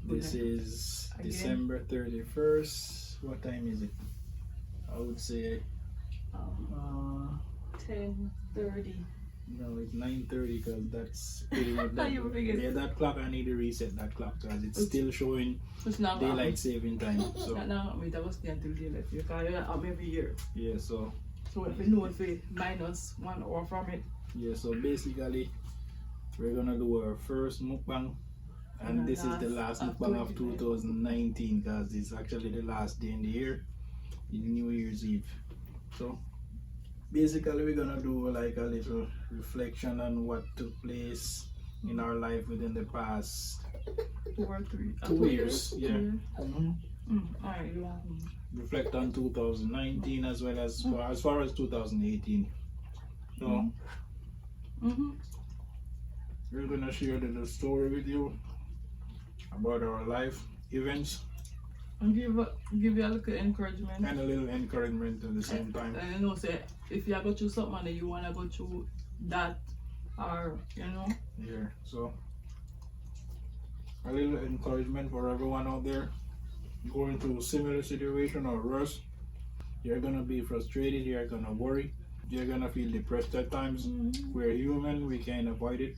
This is Again? December 31st. What time is it? I would say 10:30. no, it's 9:30 because that's pretty much that. You forget. Yeah, that clock, I need to reset that clock because it's still showing It's not daylight saving time. So Not me. That was the until daylight. Because you're up every year. yeah, so So if we know if we minus 1 hour from it. yeah, so basically we're gonna do our first mukbang, and this is the last mukbang of 2019 because it's actually the last day in the year, New Year's Eve. So basically we're gonna do like a little reflection on what took place in our life within the past 2 or 3. 2 years. Yeah. Alright, you want Reflect on 2019 as well as far as 2018. So we're gonna share the story with you about our life events and give you a little encouragement. and a little encouragement at the same time. And you know, say if you go through something and you wanna go through that, or you know. Yeah, so a little encouragement for everyone out there going through a similar situation or worse. You're gonna be frustrated, you're gonna worry, you're gonna feel depressed at times. We're human, we can't avoid it,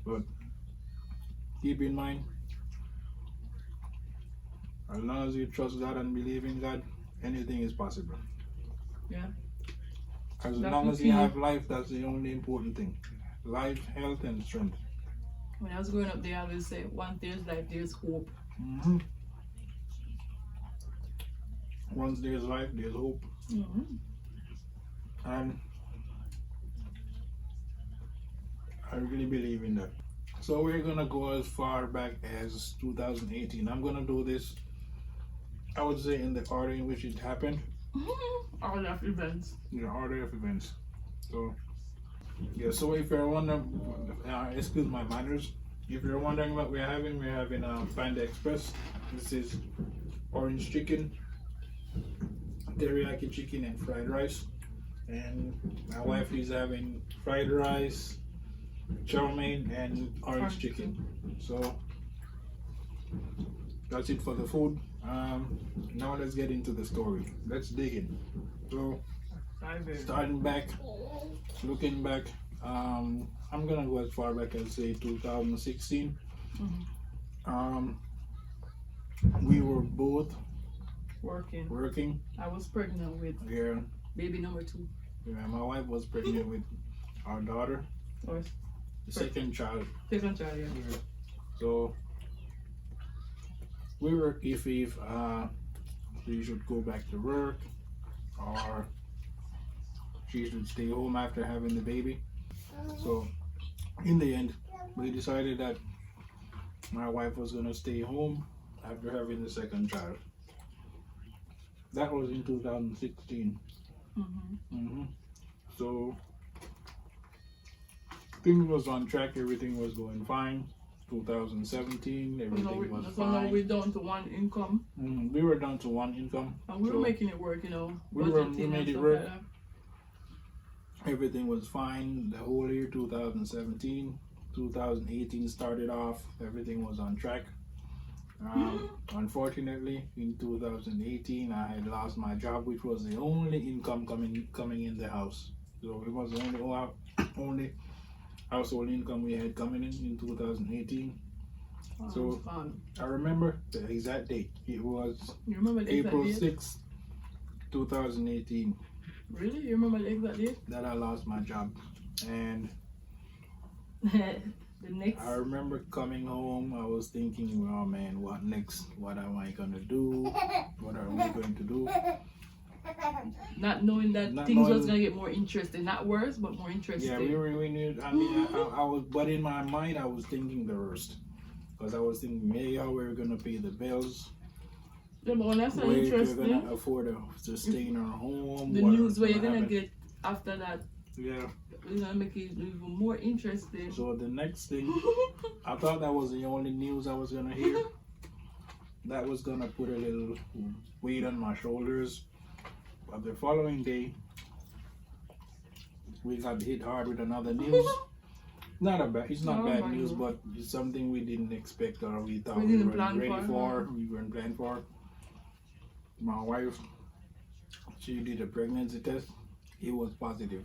but keep in mind, as long as you trust God and believe in God, anything is possible. Yeah. As That's long the as you key. have life, that's the only important thing. Life, health, and strength. When I was growing up, they always say, once there's life, there's hope. Once there's life, there's hope. And I really believe in that. So we're gonna go as far back as 2018. I'm gonna do this, I would say, in the order in which it happened. All of events. In the order of events. So yeah, so if you're wondering, excuse my manners, if you're wondering what we're having Panda Express. This is orange chicken, teriyaki chicken, and fried rice. And my wife is having fried rice, chow mein, and orange chicken. So that's it for the food. Now let's get into the story. Let's dig in. So starting back, looking back, I'm gonna go as far back as say 2016. We were both working. I was pregnant with Yeah, baby number 2. yeah. My wife was pregnant with our daughter, Or the second child. second child, yeah. So we were iffy if she should go back to work or she should stay home after having the baby. So in the end, we decided that my wife was gonna stay home after having the second child. That was in 2016. So things was on track, everything was going fine. 2017, everything was So now fine. we're down to 1 income. We were down to 1 income. And we were So making it work, you know. we budgeting made and it stuff work. like that. Everything was fine the whole year 2017. 2018 started off, everything was on track. Unfortunately, in 2018, I had lost my job, which was the only income coming in the house. So it was the only household income we had coming in 2018. Oh, So it's fun. I remember the exact date. It was You remember the April exact date? 6th, 2018, Really? You remember the exact date? that I lost my job. And The next. I remember coming home, I was thinking, oh man, what next? What am I gonna do? What are we going to do? Not knowing that Not things was knowing- gonna get more interesting. Not worse, but more interesting. Yeah, we knew. I mean, I was, but in my mind, I was thinking the worst. Because I was thinking, maybe how we're gonna pay the bills. Yeah, but when that's not Where you're interesting, gonna afford to stay in our home. the what news where you're gonna gonna happen. get after that, Yeah. it's gonna make it even more interesting. So the next thing, I thought that was the only news I was gonna hear. That was gonna put a little weight on my shoulders. But the following day, we got hit hard with another news It's not Oh bad my news, God. but it's something we didn't expect or we thought We we didn't weren't plan ready for, for. We weren't planned for. My wife, she did a pregnancy test. It was positive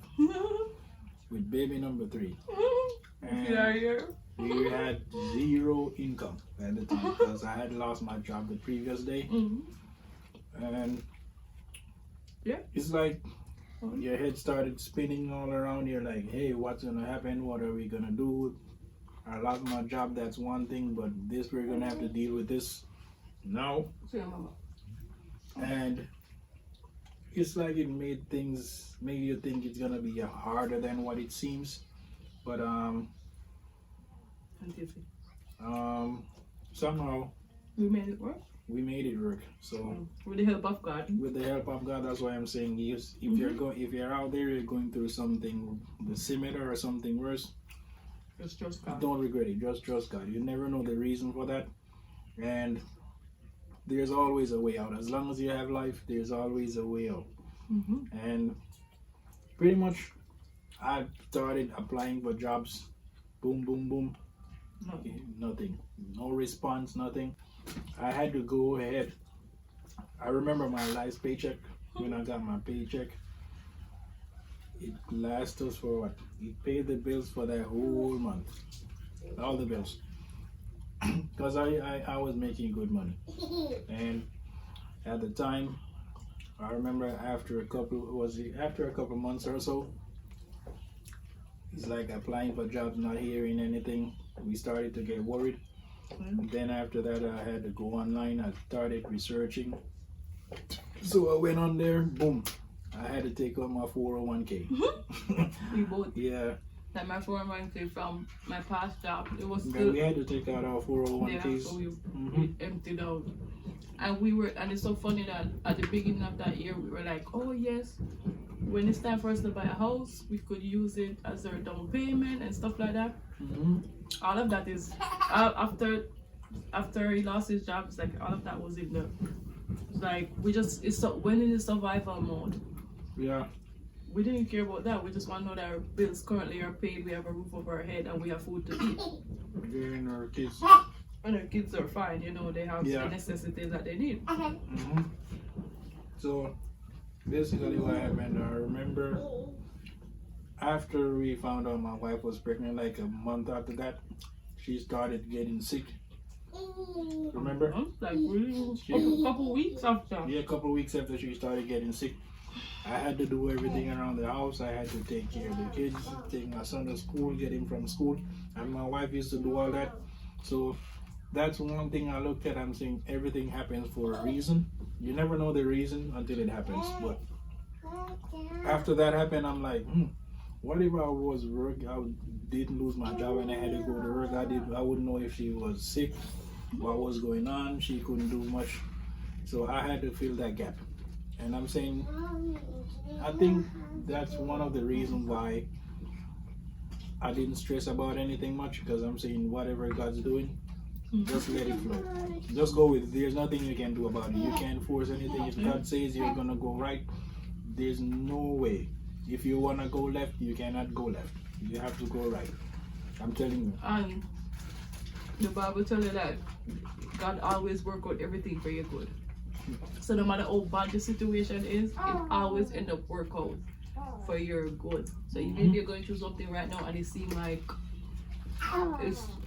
with baby number 3, Yeah, and yeah. we had zero income at the time because I had lost my job the previous day, and Yeah. it's like your head started spinning all around. You're like, hey, what's gonna happen? What are we gonna do? I lost my job, that's one thing, but this, we're gonna have to deal with this now. See you, Mama. And it's like it made you think it's gonna be harder than what it seems. But somehow We made it work. we made it work. So With the help of God. with the help of God, that's why I'm saying if you're out there, you're going through something similar or something worse, Just trust God. don't regret it. Just trust God. You never know the reason for that, and there's always a way out. As long as you have life, there's always a way out. And pretty much, I started applying for jobs. Boom, boom, boom. Nothing. No response. Nothing. I had to go ahead. I remember my last paycheck. When I got my paycheck, it lasted us for what? It paid the bills for that whole month. All the bills. Because I was making good money. And at the time, I remember after a couple months or so, it's like applying for jobs, not hearing anything. We started to get worried. And then after that, I had to go online. I started researching. So I went on there, boom. I had to take out my 401k. We both. Yeah. Like my 401k from my past job, it was Yeah, still we had to take out our 401ks. so we emptied out. And it's so funny that at the beginning of that year, we were like, oh yes, when it's time for us to buy a house, we could use it as our down payment and stuff like that. All of that is, after he lost his job, it's like all of that was in the, it's like, when in the survival mode. Yeah. We didn't care about that. We just want to know that our bills currently are paid, we have a roof over our head, and we have food to eat. And our kids. And our kids are fine, they have the necessities that they need. So basically what happened, I remember after we found out my wife was pregnant, like a month after that, she started getting sick. Remember? Like really, a couple weeks after. Yeah, a couple of weeks after she started getting sick. I had to do everything around the house. I had to take care of the kids, take my son to school, get him from school, and my wife used to do all that. So that's one thing I looked at. I'm saying everything happens for a reason. You never know the reason until it happens. But after that happened, I'm like, what if I was work? I didn't lose my job and I had to go to work. I wouldn't know if she was sick, what was going on. She couldn't do much, so I had to fill that gap. And I'm saying, I think that's one of the reasons why I didn't stress about anything much, because I'm saying whatever God's doing, just let it flow. Just go with it. There's nothing you can do about it. You can't force anything. If God says you're gonna go right, there's no way. If you wanna go left, you cannot go left. You have to go right. I'm telling you. And the Bible tells you that God always works out everything for your good. So no matter how bad the situation is, it always end up work out for your good. So even if you're going through something right now and it seems like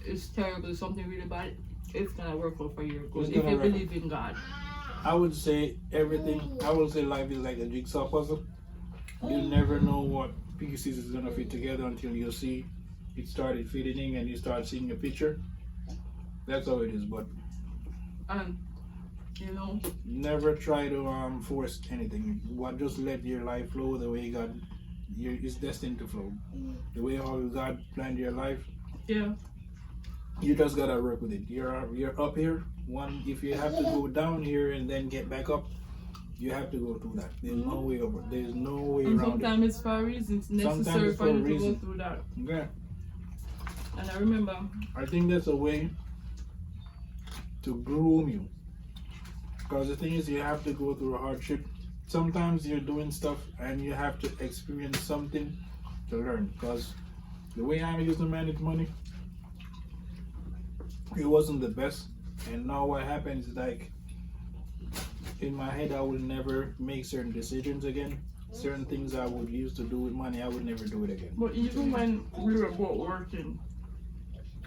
it's terrible, something really bad, it's gonna work out for your good if you believe in God. I would say life is like a jigsaw puzzle. You never know what pieces is gonna fit together until you see it started fitting in and you start seeing a picture. That's how it is. But never try to force anything. Just let your life flow the way God is destined to flow. The way how God planned your life. Yeah. You just gotta work with it. You're up here. If you have to go down here and then get back up, you have to go through that. There's no way over. There's no way around it. Sometimes it's for a reason. It's necessary for you to go through that. Yeah. And I remember, I think that's a way to groom you. Because the thing is, you have to go through a hardship. Sometimes you're doing stuff and you have to experience something to learn. Because the way I used to manage money, it wasn't the best. And now what happens is like in my head, I will never make certain decisions again. Certain things I would used to do with money, I would never do it again. But even when we were both working,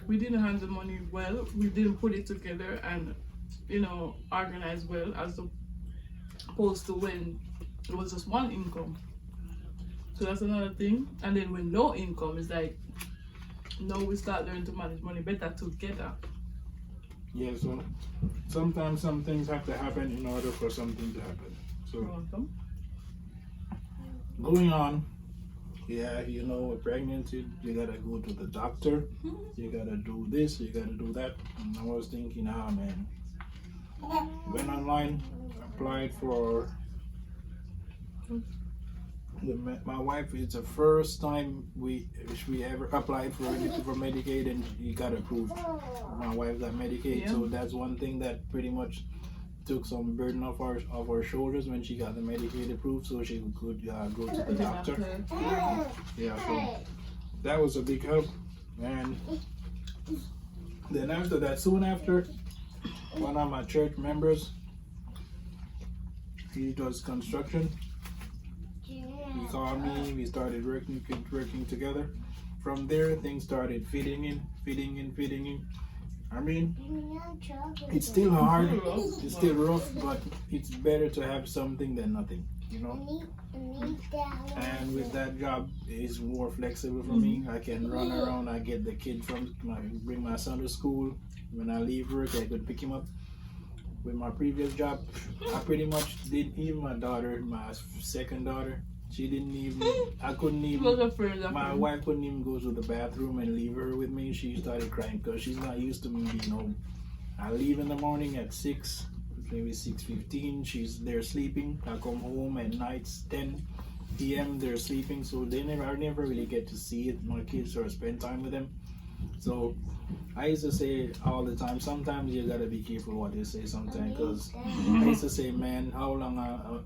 we didn't handle money well. We didn't put it together and, organize well, as opposed to when it was just one income. So that's another thing. And then when no income, it's like, now we start learning to manage money better together. Yeah, so sometimes some things have to happen in order for something to happen. So going on, yeah, with pregnancy, you gotta go to the doctor, you gotta do this, you gotta do that. And I was thinking, man, went online, applied for my wife. It's the first time we ever applied for Medicaid, and he got approved. My wife got Medicaid, so that's one thing that pretty much took some burden off our shoulders when she got the Medicaid approved, so she could go to the doctor. Yeah, so that was a big help. And then after that, soon after, one of my church members, he does construction. He called me, we started working together. From there, things started fitting in. I mean, it's still hard, it's still rough, but it's better to have something than nothing, And with that job, it's more flexible for me. I can run around, I get the kid bring my son to school. When I leave work, I could pick him up. With my previous job, I pretty much did, even my daughter, my second daughter, I couldn't even, my wife couldn't even go to the bathroom and leave her with me. She started crying because she's not used to me being home. I leave in the morning at 6, maybe 6:15. They're sleeping. I come home at nights 10 p.m. They're sleeping, so I never really get to see my kids or spend time with them. So I used to say all the time, sometimes you gotta be careful what you say sometimes, because I used to say, man, how long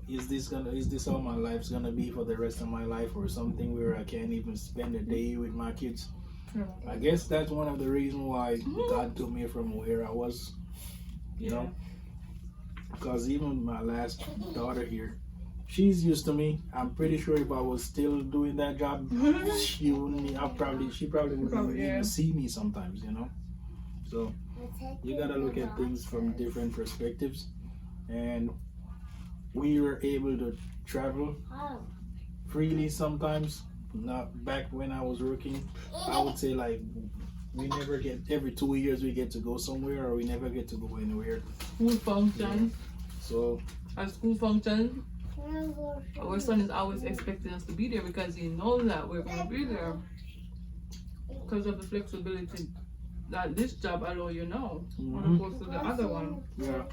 is this how my life's gonna be for the rest of my life, or something where I can't even spend a day with my kids? I guess that's one of the reasons why God took me from where I was, because even my last daughter here, she's used to me. I'm pretty sure if I was still doing that job, she probably wouldn't even see me sometimes, So you gotta look at things from different perspectives. And we were able to travel freely sometimes. Not back when I was working, I would say like we never get, every 2 years we get to go somewhere, or we never get to go anywhere. School function. So at school function, our son is always expecting us to be there because he knows that we're going to be there because of the flexibility that this job allows you now, as opposed to the other one. Yeah,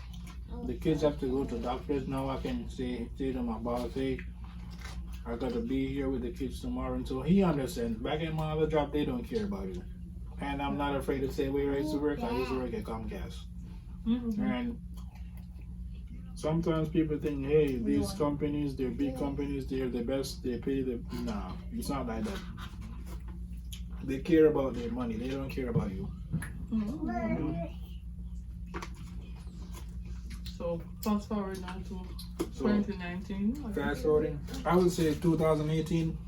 the kids have to go to doctors now. I can say to my boss, hey, I got to be here with the kids tomorrow, and so he understands. Back at my other job, they don't care about you, and I'm not afraid to say where I used to work. I used to work at Comcast, and sometimes people think, hey, these companies, they're big companies, they're the best, they pay the... Nah, it's not like that. They care about their money, they don't care about you. So, fast forward now to 2019. Fast forwarding, I would say 2018,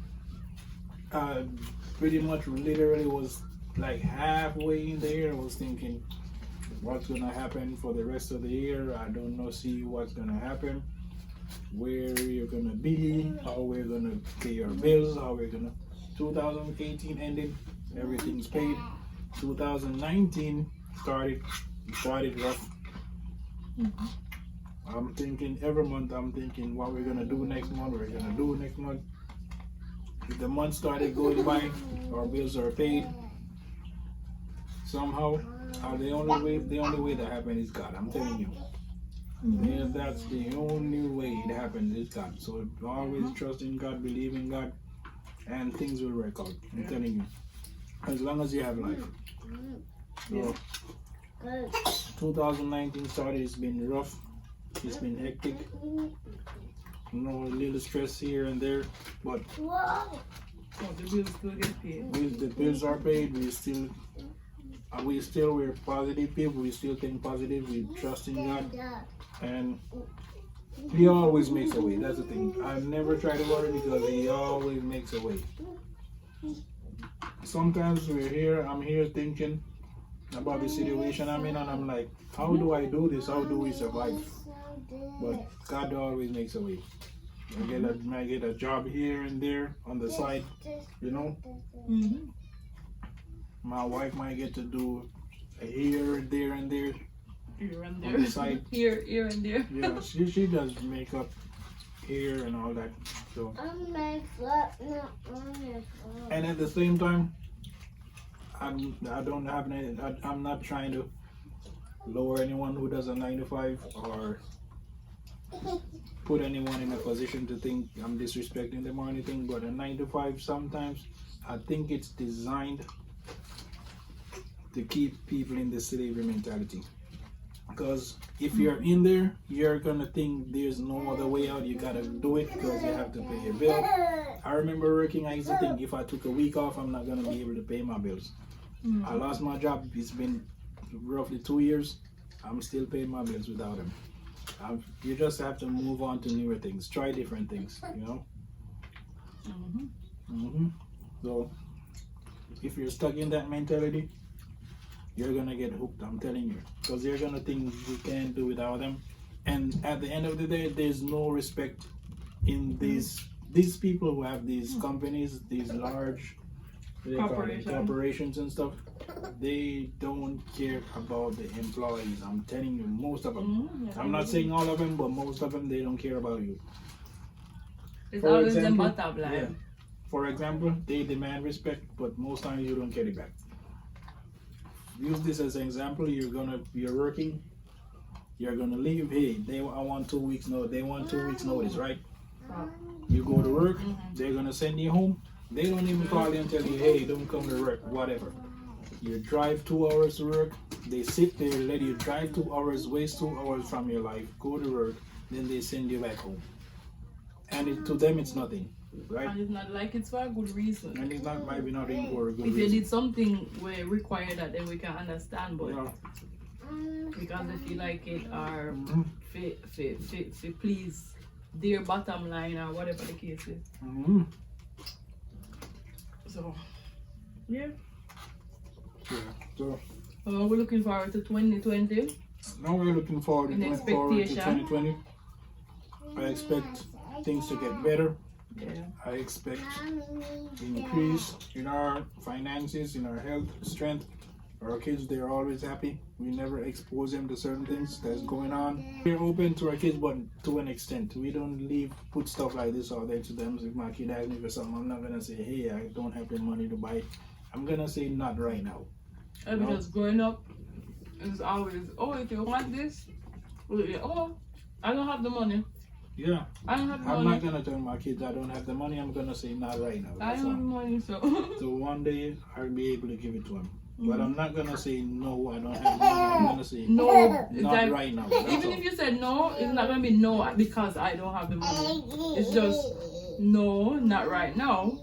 pretty much literally was like halfway in there. I was thinking, what's gonna happen for the rest of the year? I don't know, see what's gonna happen, where you're gonna be, how we're gonna pay our bills, how we're gonna... 2018 ended, everything's paid. 2019 started rough. I'm thinking every month, what we're gonna do next month, If the month started going by, our bills are paid. Somehow, the only way that happened is God. I'm telling you. Yeah, that's the only way it happened is God. So always trust in God, believe in God, and things will work out. I'm telling you. As long as you have life. So 2019 started, it's been rough. It's been hectic. A little stress here and there, but So the bills still get paid. The bills are paid. We're positive people. We still think positive. We trust in God, and He always makes a way. That's the thing. I never try to worry because He always makes a way. Sometimes I'm here thinking about the situation I'm in, and I'm like, how do I do this? How do we survive? But God always makes a way. I get a job here and there on the side, you know. Mm-hmm. My wife might get to do here, there, and there. Here and On there. the side. Here and there. Yeah, she does makeup here and all that. So. And at the same time, I'm not trying to lower anyone who does a 9 to 5 or put anyone in a position to think I'm disrespecting them or anything. But a 9 to 5 sometimes I think it's designed to keep people in the slavery mentality. Because if you're in there, you're gonna think there's no other way out. You gotta do it because you have to pay your bill. I remember working, I used to think if I took a week off, I'm not gonna be able to pay my bills. Mm-hmm. I lost my job. It's been roughly 2 years. I'm still paying my bills without him. You just have to move on to newer things. Try different things, you know? So, if you're stuck in that mentality, you're gonna get hooked, I'm telling you. Because you're gonna think you can't do without them. And at the end of the day, there's no respect in these people who have these companies, these large corporations and stuff. They don't care about the employees. I'm telling you, most of them. I'm not saying all of them, but most of them, they don't care about you. It's always the bottom line. Yeah. For example, they demand respect, but most times you don't get it back. Use this as an example. You're working. You're gonna leave. Hey, I want 2 weeks notice. They want 2 weeks notice, right? You go to work. They're gonna send you home. They don't even call you and tell you, hey, don't come to work, whatever. You drive 2 hours to work. They sit there, let you drive 2 hours, waste 2 hours from your life, go to work, then they send you back home. And to them, it's nothing, right? And it's not like it's for a good reason. And it's not maybe not even for a good If reason. you did something where require that, then we can understand. But Yeah. because they feel like it are to please their bottom line or whatever the case is. So, yeah. So We're looking forward to 2020. now we're looking forward to In 2020. I expect things to get better. Yeah. I expect increase in our finances, in our health, strength. Our kids, they're always happy. We never expose them to certain things that's going on. We're open to our kids, but to an extent. We don't put stuff like this out there to them. So if my kid asks me for something, I'm not gonna say, hey, I don't have the money to buy it. I'm gonna say not right now. Because growing up, it's always, if you want this, I don't have the money. Yeah. I don't have the I'm money. not gonna tell my kids I don't have the money. I'm gonna say not right now. I don't have the money, so. So one day I'll be able to give it to him. But I'm not gonna say no, I don't have the money. I'm gonna say No, not like, right now. That's even all. if you said no, it's not gonna be no because I don't have the money. It's just no, not right now.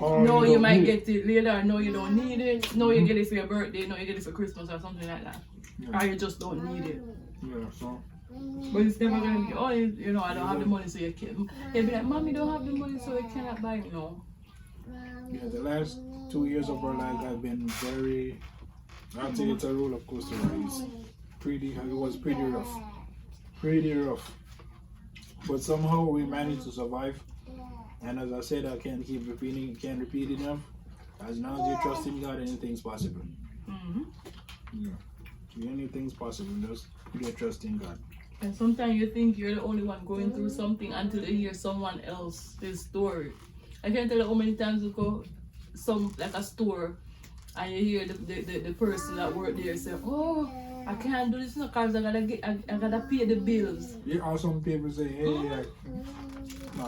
Or No, you don't might need get it later. No, you don't need it. No, you get it for your birthday. No, you get it for Christmas or something like that. Yeah. Or you just don't need it. Yeah, so But it's never gonna be, I don't have the money, so you can't. They'll be like, Mom, you don't have the money, so you cannot buy it. No. yeah, the last 2 years of our life have been very, I'd say it's a roller coaster ride. It was pretty rough. Pretty rough. But somehow we managed to survive. And as I said, I can't keep repeating, can't repeat enough. As long as you trust in God, anything's possible. Yeah. Anything's possible, just put your trust in God. And sometimes you think you're the only one going through something until you hear someone else's story. I can't tell you how many times you go like a store and you hear the person that worked there say, I can't do this because I gotta pay the bills. Yeah, or some people say, hey,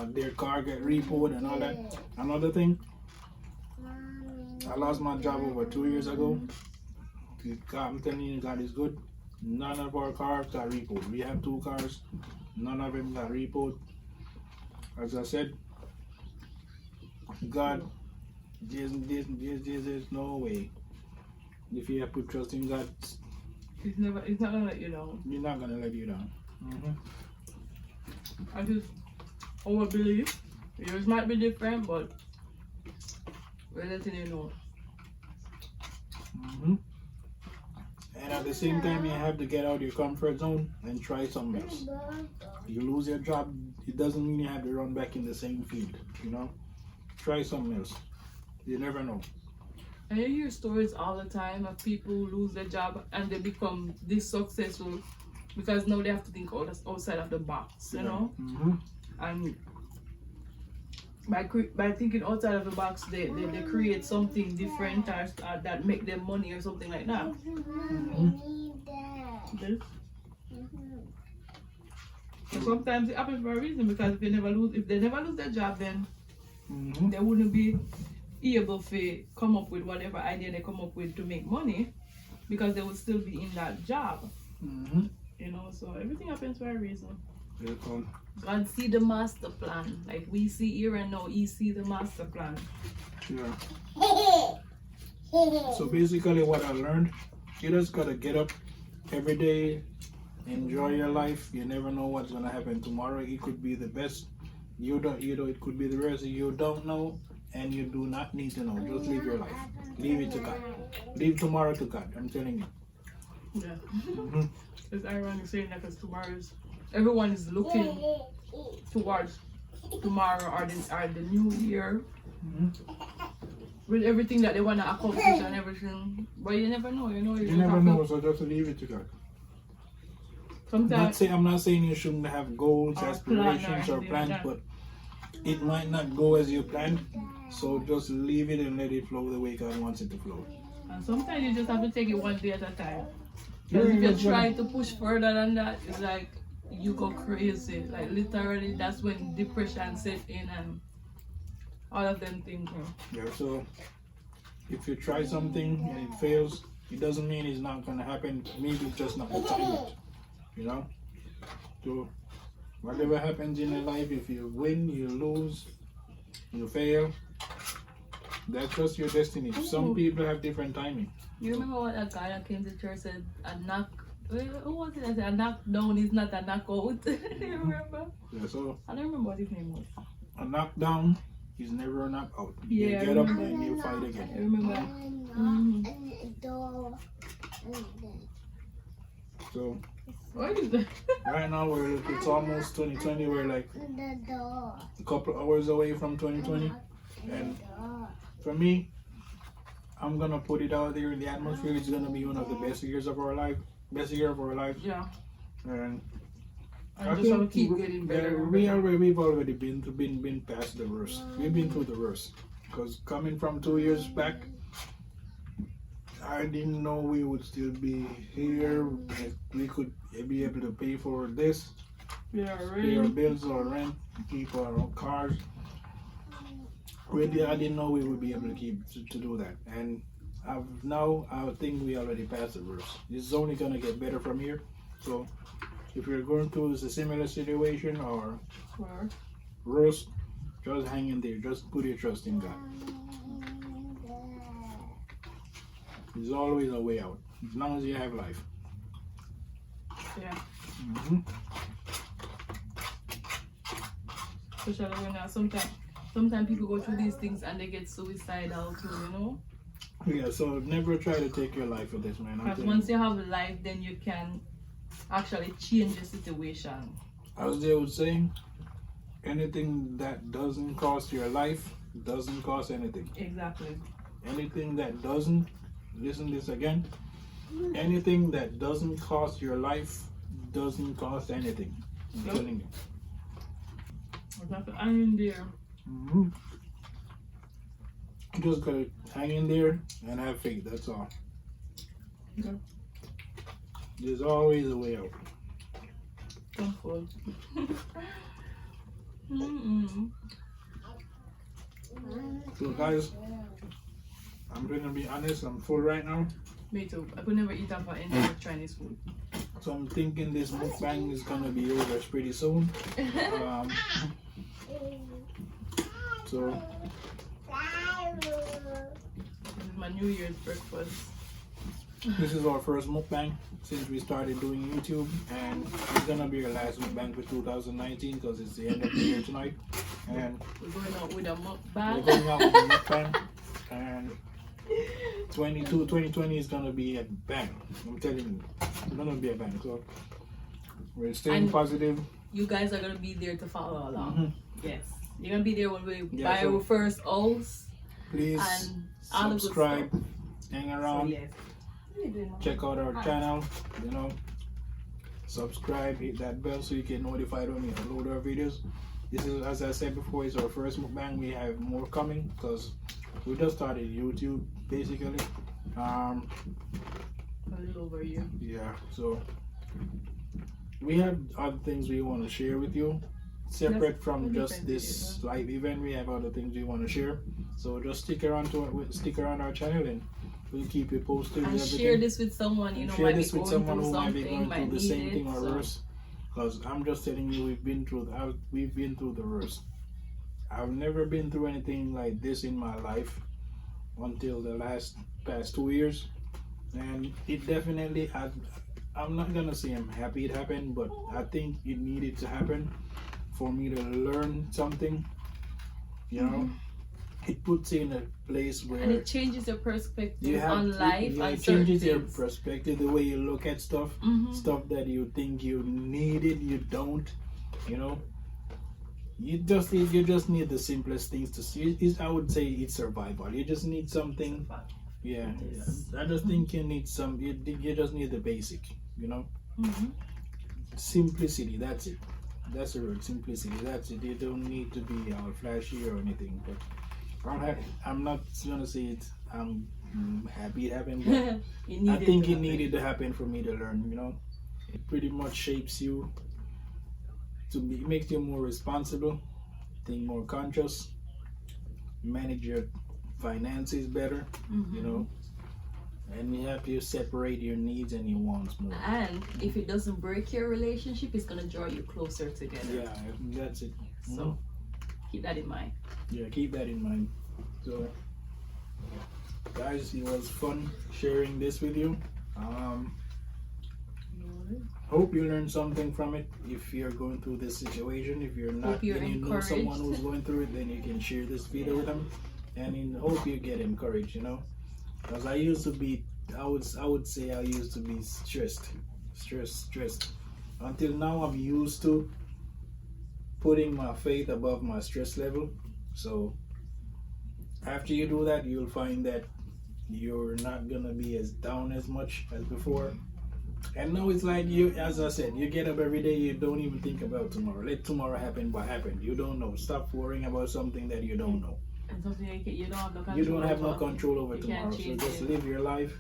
their car get repoed and all that. Another thing, I lost my job over 2 years ago. I'm telling you, God is good. None of our cars got repoed. We have 2 cars. None of them got repoed. As I said, God there's no way. If you have put trust in God, It's not gonna let you down. you're not gonna let you down. I just our belief. Yours might be different, but we're letting you know. And at the same time, you have to get out of your comfort zone and try something else. You lose your job, it doesn't mean you have to run back in the same field. You know, try something else. You never know. And you hear stories all the time of people who lose their job and they become this successful because now they have to think outside of the box, you know? And by thinking outside of the box, they create something different or that make them money or something like that. Okay? And sometimes it happens for a reason because if they never lose their job, then they wouldn't be able to come up with whatever idea they come up with to make money because they would still be in that job. You know, so everything happens for a reason. God see the master plan. Like we see here and now, He see the master plan. Yeah. So basically what I learned, you just gotta get up every day, enjoy your life. You never know what's gonna happen tomorrow. It could be the best. You know, it could be the rest. You don't know, and you do not need to know. Just live your life. Leave it to God. Leave tomorrow to God. I'm telling you. Yeah. It's ironic saying that because everyone is looking towards tomorrow or the new year with everything that they want to accomplish and everything. But you never know. You never know. So just leave it to God. Sometimes I'm not saying you shouldn't have goals, aspirations, or plans, but it might not go as you planned. So just leave it and let it flow the way God wants it to flow. And sometimes you just have to take it one day at a time. Because if you try to push further than that, it's like you go crazy. Like literally, that's when depression set in and all of them things. Yeah. So if you try something and it fails, it doesn't mean it's not gonna happen. Maybe it's just not the time yet. You know. So whatever happens in your life, if you win, you lose, you fail, that's just your destiny. Some people have different timing. You remember what that guy that came to church said? Who was it that said a knockdown is not a knockout? Do you remember? Yeah, so I don't remember what his name was. a knockdown is never a knockout. You Yeah, get up and you fight again. I remember. So What is that? right now it's almost 2020. We're like a couple hours away from 2020, and for me, I'm gonna put it out there in the atmosphere. It's gonna be one of the best years of our life. Best year of our life. Yeah. And I just want to keep getting better. We've already been past the worst. We've been through the worst. Because coming from 2 years back, I didn't know we would still be here. We could be able to pay for this, Yeah, pay our really. bills or rent, keep our cars. I didn't know we would be able to do that. And now I think we already passed the worst. It's only gonna get better from here. So if you're going through a similar situation or worse, just hang in there. Just put your trust in God. There's always a way out, as long as you have life. Yeah. Especially when sometimes people go through these things and they get suicidal too, you know? Yeah, so never try to take your life for this, man. Because once you have a life, then you can actually change the situation. As they would say, anything that doesn't cost your life doesn't cost anything. Exactly. Anything that doesn't, listen this again, anything that doesn't cost your life doesn't cost anything. I'm telling you. I'm in there. You just gotta hang in there and have faith, that's all. Okay. There's always a way out. I'm full. So guys, I'm gonna be honest, I'm full right now. Me too. I could never eat up any Chinese food. So I'm thinking this mukbang is gonna be over pretty soon. So my New Year's breakfast. This is our first mukbang since we started doing YouTube, and it's gonna be our last mukbang for 2019 because it's the end of the year tonight. And We're going out with a we're mukbang. going out with a mukbang, and 2020 is gonna be a bang. I'm telling you, it's gonna be a bang. So we're staying And positive. you guys are gonna be there to follow along. Mm-hmm. Yes, you're gonna be there when we Yeah, buy so our first house please and all the good subscribe, stuff. hang So around, yes, check out our channel, you know, subscribe, hit that bell so you get notified when we upload our videos. This is, as I said before, it's our first mukbang. We have more coming because we just started YouTube basically. a little over a year. Yeah, so we have other things we want to share with you separate from just this live event. We have other things we want to share, so just stick around our channel and we'll keep you posted with And everything. share this with someone you know Share might this be with going someone through who might be something, going through might the need same it. thing or So worse. Because I'm just telling you, we've been through the worst. I've never been through anything like this in my life until the past 2 years, and it definitely. I'm not gonna say I'm happy it happened, but I think it needed to happen for me to learn something. You know, it puts you in a place where and it changes your perspective on to, life yeah, and it certain changes your things. perspective, the way you look at stuff, Mhm. stuff that you think you needed, you don't. You know, you just need the simplest things to see. I would say it's survival. You just need something. Yeah, I just think you need some. You just need the basic. You know, Mhm. simplicity. That's it. That's the word. Simplicity. That's it. You don't need to be flashy or anything. But I'm not gonna say it. I'm happy it happened. But I think it needed to happen for me to learn. You know, it pretty much shapes you. It makes you more responsible, think more conscious, manage your finances better. You know, and you have to separate your needs and your wants more. And if it doesn't break your relationship, it's gonna draw you closer together. Yeah, that's it. So keep that in mind. Yeah, keep that in mind. So, guys, it was fun sharing this with you. Hope you learned something from it. If you're going through this situation, if you're not, Hope you're and you know encouraged. someone who's going through it, then you can share this video with them. And hope you get encouraged. You know, because I used to be, I would say I used to be stressed. Until now, I'm used to putting my faith above my stress level. So after you do that, you'll find that you're not gonna be as down as much as before. And now it's like you, as I said, you get up every day, you don't even think about tomorrow. Let tomorrow happen what happened. You don't know. Stop worrying about something that you don't know. And something you don't have no control You don't have no over. control over You tomorrow. can't So change just it. live your life.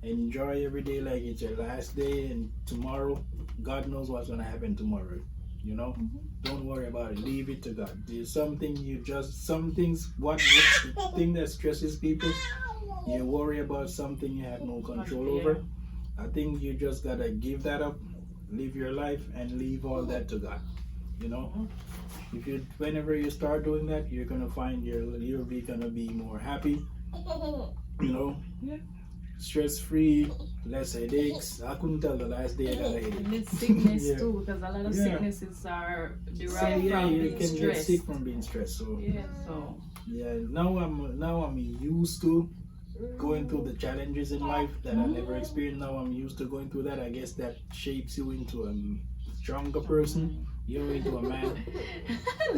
Enjoy every day like it's your last day, and tomorrow, God knows what's gonna happen tomorrow. You know? Don't worry about it. Leave it to God. There's something some things what the thing that stresses people, you worry about something you have no control over. I think you just gotta give that up, live your life, and leave all that to God. You know, whenever you start doing that, you're gonna find you're gonna be more happy. You know, stress free, less headaches. I couldn't tell the last day I got a headache. And it's sickness Yeah. too, because a lot of Yeah. sicknesses are So derived yeah, from you being can get stressed. sick from being stressed. So Yeah, so yeah, now I'm used to going through the challenges in life that I never experienced. Now I'm used to going through that. I guess that shapes you into a stronger person. You're into a man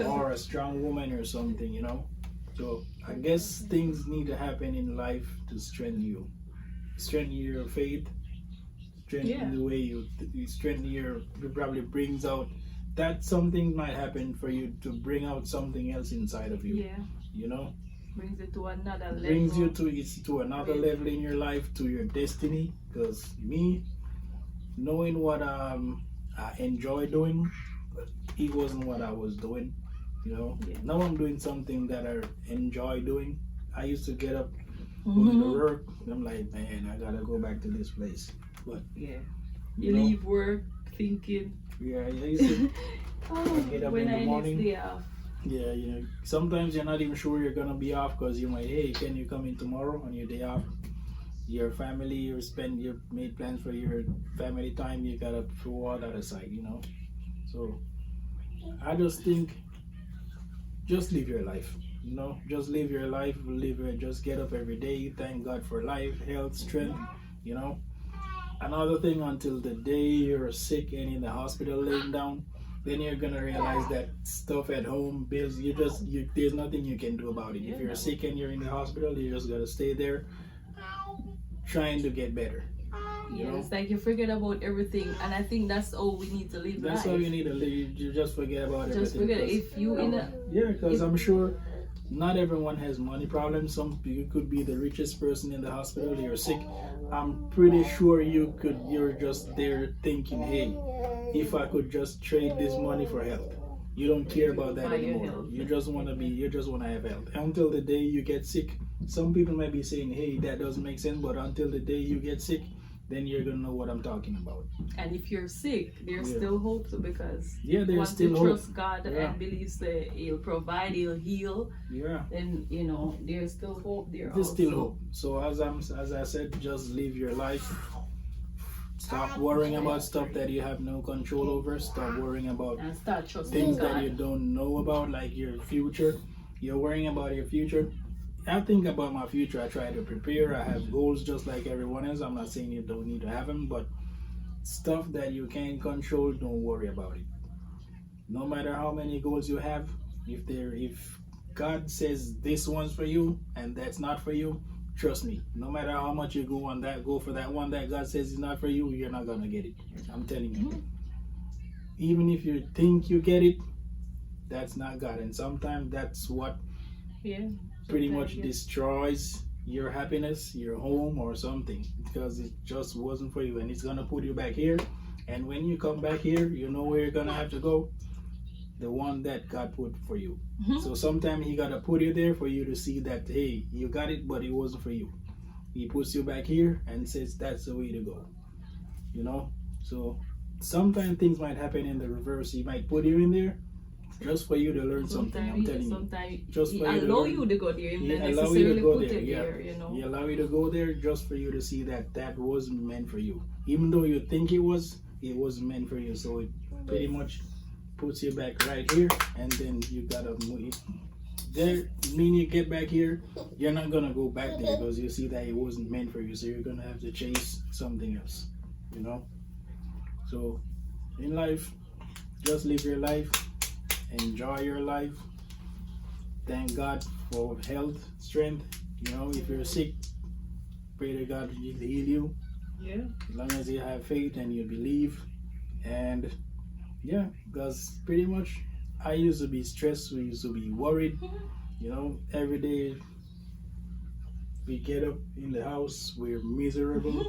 or a strong woman or something, you know. So I guess things need to happen in life to strengthen your faith, strengthen the way you strengthen it probably brings out that something might happen for you to bring out something else inside of you. yeah, You know, brings it to another level. brings you to another level in your life, to your destiny. Because me, knowing what I enjoy doing, it wasn't what I was doing. You know, now I'm doing something that I enjoy doing. I used to get up, go to work. I'm like, man, I gotta go back to this place. But Yeah, you you know, leave work thinking, yeah, I used to oh, get up when in the I morning. next day off. Yeah, you know, sometimes you're not even sure you're gonna be off because you might, hey, can you come in tomorrow on your day off? Your family, you made plans for your family time, you gotta throw all that aside, you know. So I just think, just live your life, you know, just live your life, just get up every day, thank God for life, health, strength, you know. Another thing, until the day you're sick and in the hospital laying down, then you're gonna realize that stuff at home, bills, there's nothing you can do about it. If you're sick and you're in the hospital, you just gotta stay there trying to get better. You know? It's like you forget about everything, and I think that's all we need to live. That's life. all you need to live. You just forget about everything. Just forget if you in a because I'm sure not everyone has money problems. You could be the richest person in the hospital. You're sick. I'm pretty sure you're just there thinking, hey, if I could just trade this money for health. You don't care about that anymore. You just want to have health. Until the day you get sick. Some people might be saying, hey, that doesn't make sense, but until the day you get sick, then you're gonna know what I'm talking about. And if you're sick, there's still hope, because there's once still you hope. trust God and believe that He'll provide, He'll heal, then you know there's still hope there. There's still hope. So as I said, just live your life. Stop worrying about stuff that you have no control over. Stop worrying about and start trusting things God. that you don't know about, like your future. You're worrying about your future. I think about my future. I try to prepare. I have goals just like everyone else. I'm not saying you don't need to have them, but stuff that you can't control, don't worry about it. No matter how many goals you have, if God says this one's for you and that's not for you, trust me. No matter how much you go for that one that God says is not for you, you're not gonna get it. I'm telling you. Even if you think you get it, that's not God, and sometimes that's what pretty much destroys your happiness, your home, or something, because it just wasn't for you, and it's gonna put you back here. And when you come back here, you know where you're gonna have to go, the one that God put for you. So sometimes He gotta put you there for you to see that, hey, you got it, but it wasn't for you. He puts you back here and says that's the way to go. You know. So sometimes things might happen in the reverse. He might put you in there just for you to learn something. I'm telling you. Just for you to go there. He allow you to go there. You know. He allow you to go there just for you to see that wasn't meant for you. Even though you think it wasn't meant for you. So it pretty much puts you back right here, and then you gotta move. There, mean you get back here, you're not gonna go back there because you see that it wasn't meant for you. So you're gonna have to chase something else. You know. So in life, just live your life. Enjoy your life. Thank God for health, strength. You know, if you're sick, pray to God to heal you. Yeah. As long as you have faith and you believe. And yeah, because pretty much I used to be stressed, we used to be worried. You know, every day we get up in the house, we're miserable,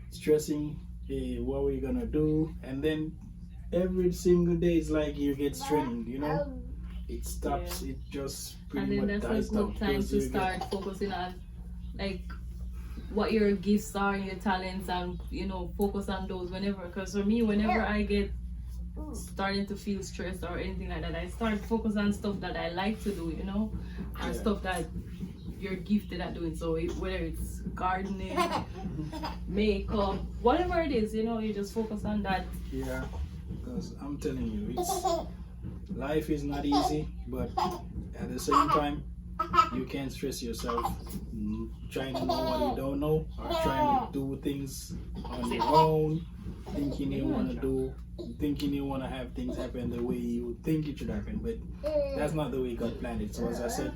stressing, hey, what are we gonna do? And then every single day it's like you get strained, you know. It stops, it just pretty much dies down. And then that's a good time to start focusing on like what your gifts are and your talents, and you know, focus on those whenever. Because for me, whenever I get starting to feel stressed or anything like that, I start focus on stuff that I like to do, you know, and stuff that you're gifted at doing. So whether it's gardening, makeup, whatever it is, you know, you just focus on that. Yeah. Because I'm telling you, life is not easy, but at the same time, you can't stress yourself trying to know what you don't know, or trying to do things on your own, thinking you want to have things happen the way you think it should happen. But that's not the way God planned it. So as I said,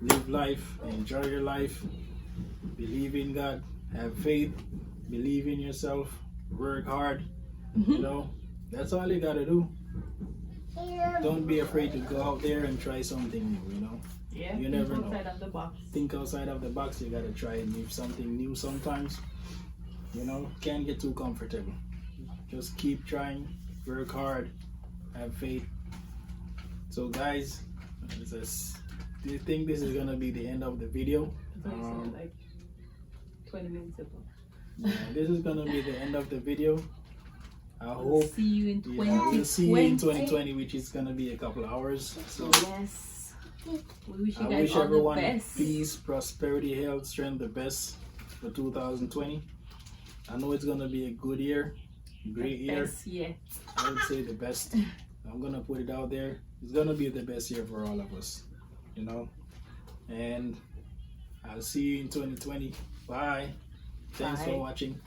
live life, enjoy your life, believe in God, have faith, believe in yourself, work hard, you know. That's all you gotta do. Don't be afraid to go out there and try something new, you know. Yeah, you never know. Outside of the box. Think outside of the box. You gotta try something new sometimes. You know, can't get too comfortable. Just keep trying, work hard, have faith. So guys, do you think this is gonna be the end of the video? Like 20 minutes ago. Yeah, this is gonna be the end of the video. I hope See you in we'll see you in 2020. 2020, which is gonna be a couple hours. So Yes. We wish you I guys wish all everyone the best. peace, prosperity, health, strength, the best for 2020. I know it's gonna be a good year, great year. Best yet. I would say the best. I'm gonna put it out there. It's gonna be the best year for all of us, you know. And I'll see you in 2020. Bye. Thanks Bye. for watching.